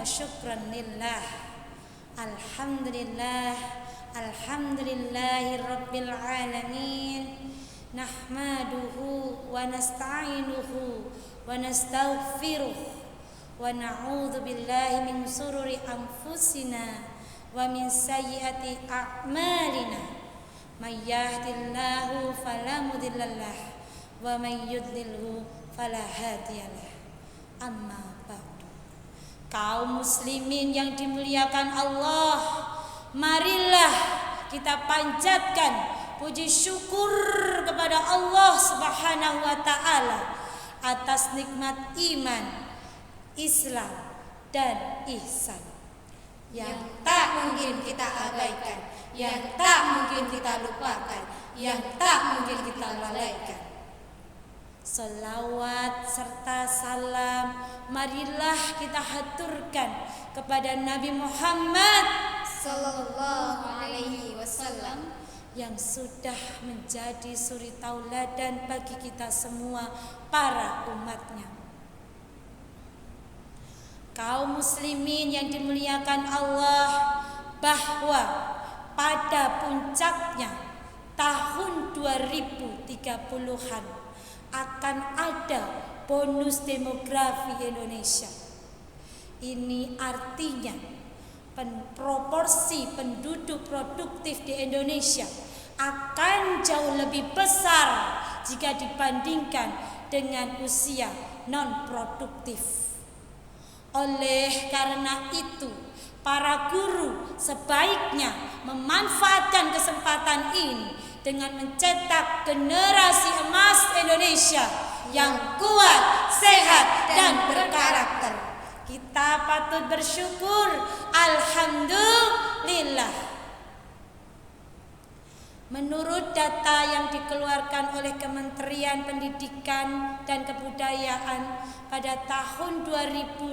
wa syukran lillah. Alhamdulillah, alhamdulillahi rabbil alamin. Nahmaduhu wa nasta'inuhu wa nastaghfiruh wa na'udzu billahi min sururi anfusina wa min sayyiati a'malina. May yahdihillahu fala mudhillalah wa may yudlilhu fala hadiyalah. Amma ba'du. Kaum muslimin yang dimuliakan Allah, marilah kita panjatkan puji syukur kepada Allah Subhanahu wa taala atas nikmat iman, Islam dan ihsan yang tak mungkin kita abaikan, yang tak mungkin kita lupakan, yang tak mungkin kita lalaikan. Salawat serta salam marilah kita haturkan kepada Nabi Muhammad sallallahu alaihi wasallam yang sudah menjadi suri tauladan bagi kita semua para umatnya. Kaum muslimin yang dimuliakan Allah, bahwa pada puncaknya tahun 2030-an akan ada bonus demografi Indonesia. Ini artinya proporsi penduduk produktif di Indonesia akan jauh lebih besar jika dibandingkan dengan usia non produktif. Oleh karena itu, para guru sebaiknya memanfaatkan kesempatan ini dengan mencetak generasi emas Indonesia yang kuat, sehat, dan berkarakter. Kita patut bersyukur, alhamdulillah. Menurut data yang dikeluarkan oleh Kementerian Pendidikan dan Kebudayaan pada tahun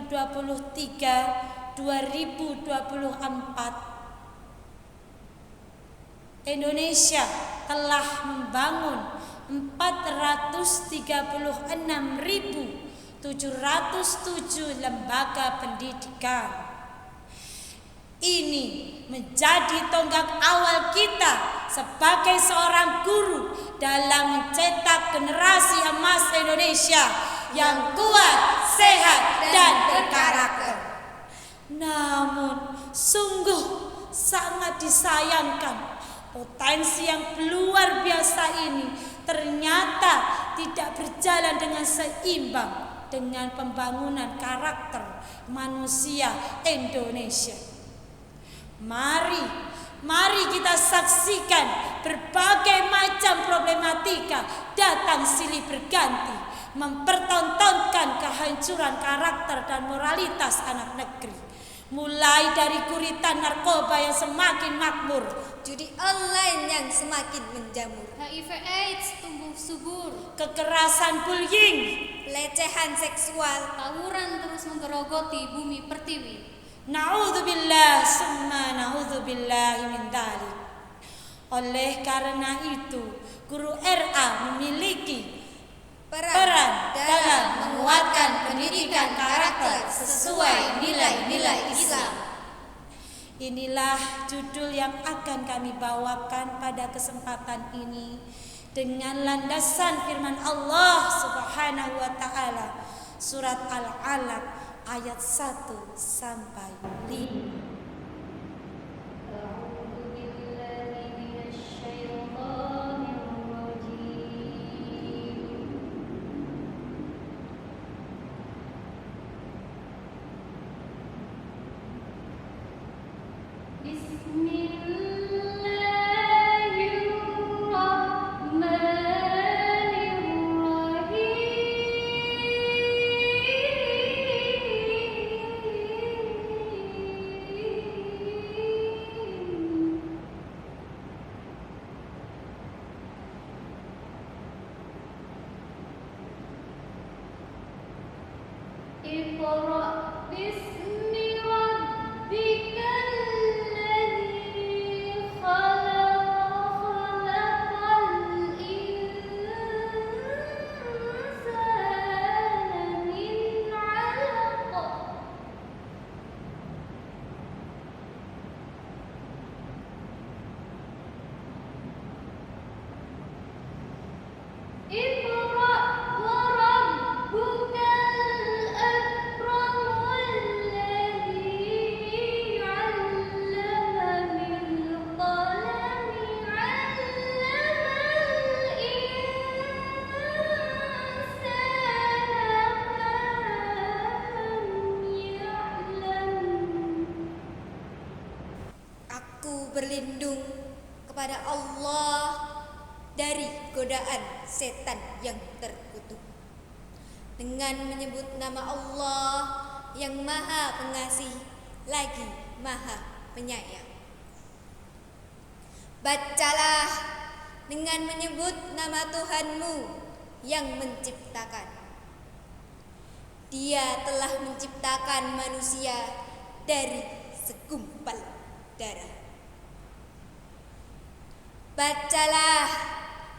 2023-2024, Indonesia telah membangun 436.707 lembaga pendidikan. Ini menjadi tonggak awal kita sebagai seorang guru dalam mencetak generasi emas Indonesia yang kuat, sehat, dan berkarakter. Namun sungguh sangat disayangkan, potensi yang luar biasa ini ternyata tidak berjalan dengan seimbang dengan pembangunan karakter manusia Indonesia. Mari kita saksikan berbagai macam problematika datang silih berganti, mempertontonkan kehancuran karakter dan moralitas anak negeri. Mulai dari guritan narkoba yang semakin makmur, judi online yang semakin menjamur, HIV/AIDS tumbuh subur, kekerasan bullying, pelecehan seksual, tawuran terus menggerogoti bumi pertiwi. Na'udzubillah summa na'udzubillah min dzalik. Oleh karena itu, guru RA memiliki peran dalam menguatkan pendidikan karakter sesuai nilai-nilai Islam. Inilah judul yang akan kami bawakan pada kesempatan ini dengan landasan firman Allah Subhanahu wa taala, surat Al-Alaq ayat 1 sampai 5. Iqra bismi rabbikal ladzi khalaq, khalaqal insana min 'alaq, berlindung kepada Allah dari godaan setan yang terkutuk dengan menyebut nama Allah yang Maha Pengasih lagi Maha Penyayang. Bacalah dengan menyebut nama Tuhanmu yang menciptakan. Dia telah menciptakan manusia dari segumpal darah. Bacalah,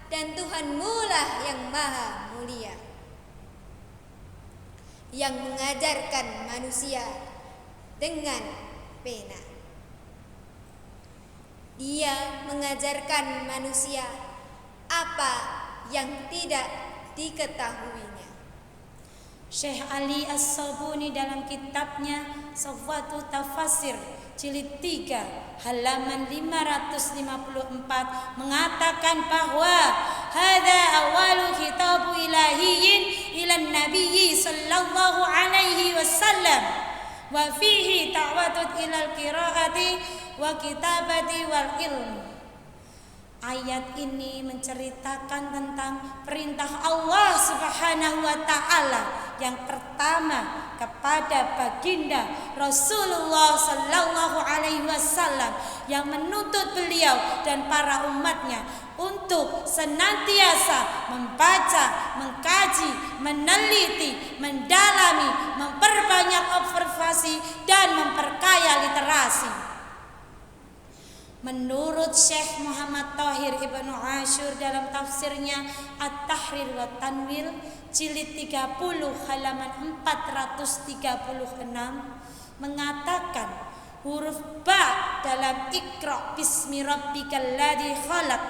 dan Tuhanmu lah yang maha mulia, yang mengajarkan manusia dengan pena. Dia mengajarkan manusia apa yang tidak diketahuinya. Syekh Ali As-Sabuni dalam kitabnya Safwatu Tafasir jilid 3 halaman 554 mengatakan bahwa hadza awalu khitabu ilahiyyin ila nabiyyi sallallahu alaihi wasallam wa fihi ta'wadud ilal qiraati wa kitabati wal ilmi. Ayat ini menceritakan tentang perintah Allah Subhanahu wa taala yang pertama kepada baginda Rasulullah sallallahu alaihi wasallam yang menuntut beliau dan para umatnya untuk senantiasa membaca, mengkaji, meneliti, mendalami, memperbanyak observasi dan memperkaya literasi. Menurut Syekh Muhammad Thahir Ibnu Ashur dalam tafsirnya At-Tahrir wa Tanwir jilid 30 halaman 436 mengatakan huruf ba dalam Iqra bismi rabbikal ladzi khalaq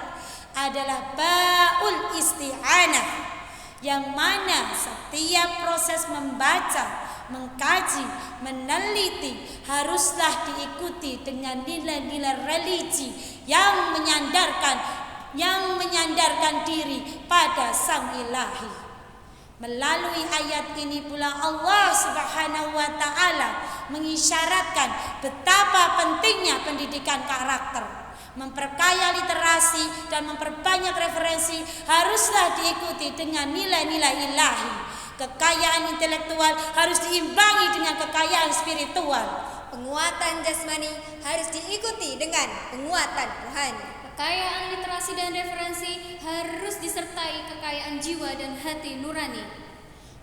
adalah baul isti'anah, yang mana setiap proses membaca, mengkaji, meneliti haruslah diikuti dengan nilai-nilai religi yang menyandarkan diri pada Sang Ilahi. Melalui ayat ini pula Allah Subhanahu wa taala mengisyaratkan betapa pentingnya pendidikan karakter. Memperkaya literasi dan memperbanyak referensi haruslah diikuti dengan nilai-nilai ilahi. Kekayaan intelektual harus diimbangi dengan kekayaan spiritual. Penguatan jasmani harus diikuti dengan penguatan rohani. Kekayaan literasi dan referensi harus disertai kekayaan jiwa dan hati nurani.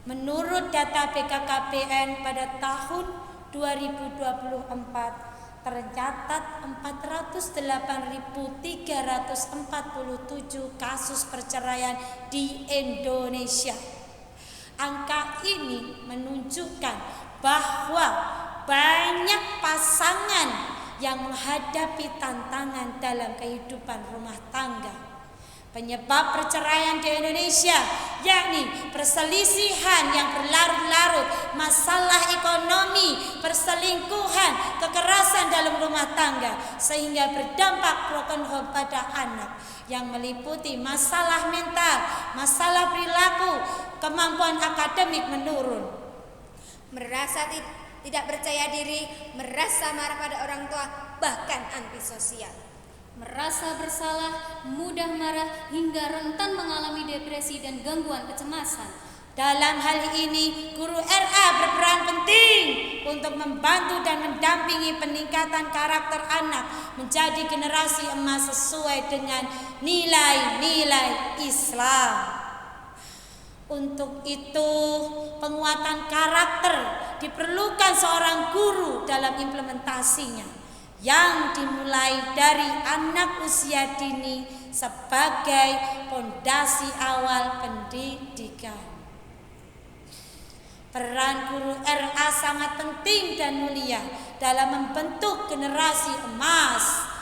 Menurut data BKKBN pada tahun 2024 tercatat 408.347 kasus perceraian di Indonesia. Angka ini menunjukkan bahwa banyak pasangan yang menghadapi tantangan dalam kehidupan rumah tangga. Penyebab perceraian di Indonesia yakni perselisihan yang berlarut-larut, masalah ekonomi, perselingkuhan, kekerasan dalam rumah tangga, sehingga berdampak broken home pada anak yang meliputi masalah mental, masalah perilaku, kemampuan akademik menurun. Merasa tidak percaya diri, merasa marah pada orang tua, bahkan antisosial. Merasa bersalah, mudah marah, hingga rentan mengalami depresi dan gangguan kecemasan. Dalam hal ini, guru RA berperan penting untuk membantu dan mendampingi peningkatan karakter anak menjadi generasi emas sesuai dengan nilai-nilai Islam. Untuk itu, penguatan karakter diperlukan seorang guru dalam implementasinya, yang dimulai dari anak usia dini sebagai fondasi awal pendidikan. Peran guru RA sangat penting dan mulia dalam membentuk generasi emas.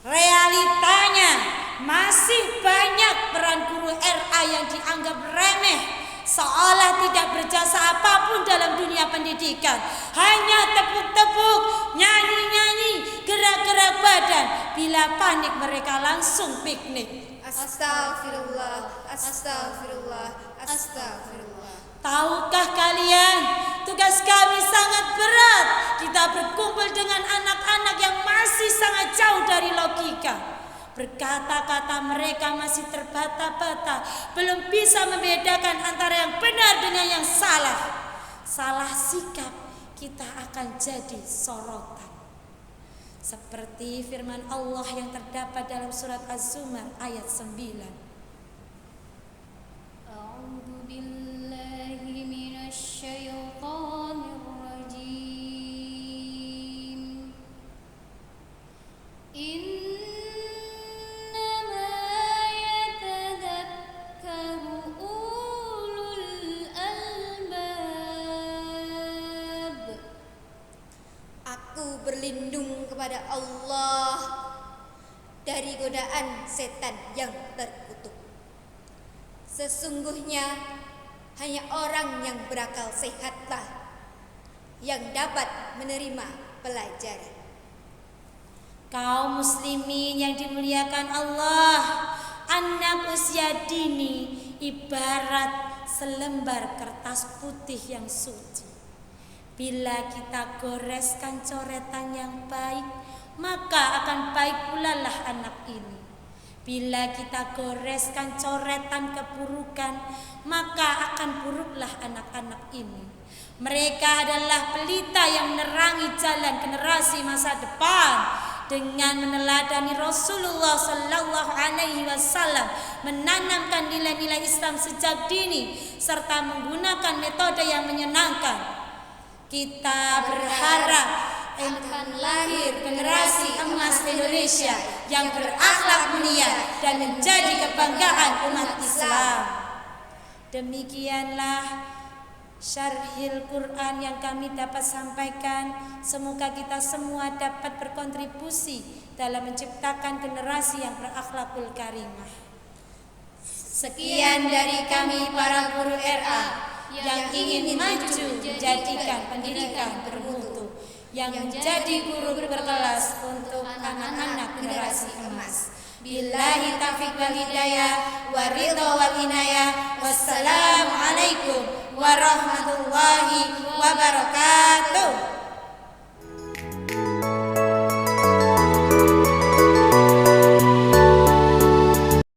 Realitanya masih banyak peran guru RA yang dianggap remeh, seolah tidak berjasa apapun dalam dunia pendidikan. Hanya tepuk-tepuk, nyanyi-nyanyi, gerak-gerak badan. Bila panik mereka langsung piknik. Astagfirullah, astagfirullah, astagfirullah. Tahukah kalian, tugas kami sangat berat. Kita berkumpul dengan anak-anak yang masih masih sangat jauh dari logika. Berkata-kata mereka masih terbata-bata, belum bisa membedakan antara yang benar dengan yang salah. Salah sikap kita akan jadi sorotan. Seperti firman Allah yang terdapat dalam surat Az-Zumar ayat 9. A'udzu billahi minasy syaithanir rajim. Innama yatadhakkaru ulul albab. Aku berlindung kepada Allah dari godaan setan yang terkutuk. Sesungguhnya hanya orang yang berakal sehatlah yang dapat menerima pelajaran. Kaum muslimin yang dimuliakan Allah, anak usia dini ibarat selembar kertas putih yang suci. Bila kita goreskan coretan yang baik, maka akan baik pula lah anak ini. Bila kita goreskan coretan keburukan, maka akan buruklah anak-anak ini. Mereka adalah pelita yang menerangi jalan generasi masa depan. Dengan meneladani Rasulullah Sallallahu Alaihi Wasallam, menanamkan nilai-nilai Islam sejak dini, serta menggunakan metode yang menyenangkan, kita berharap akan lahir generasi emas Indonesia yang berakhlak mulia dan menjadi kebanggaan umat Islam. Demikianlah syarhil Quran yang kami dapat sampaikan. Semoga kita semua dapat berkontribusi dalam menciptakan generasi yang berakhlakul karimah. Sekian dari kami para guru RA yang ingin maju menjadikan pendidikan bermutu, yang menjadi guru berkelas untuk anak-anak generasi emas. Billahi taufiq wal hidayah wa ridha wal inayah. Wassalamualaikum warahmatullahi wabarakatuh.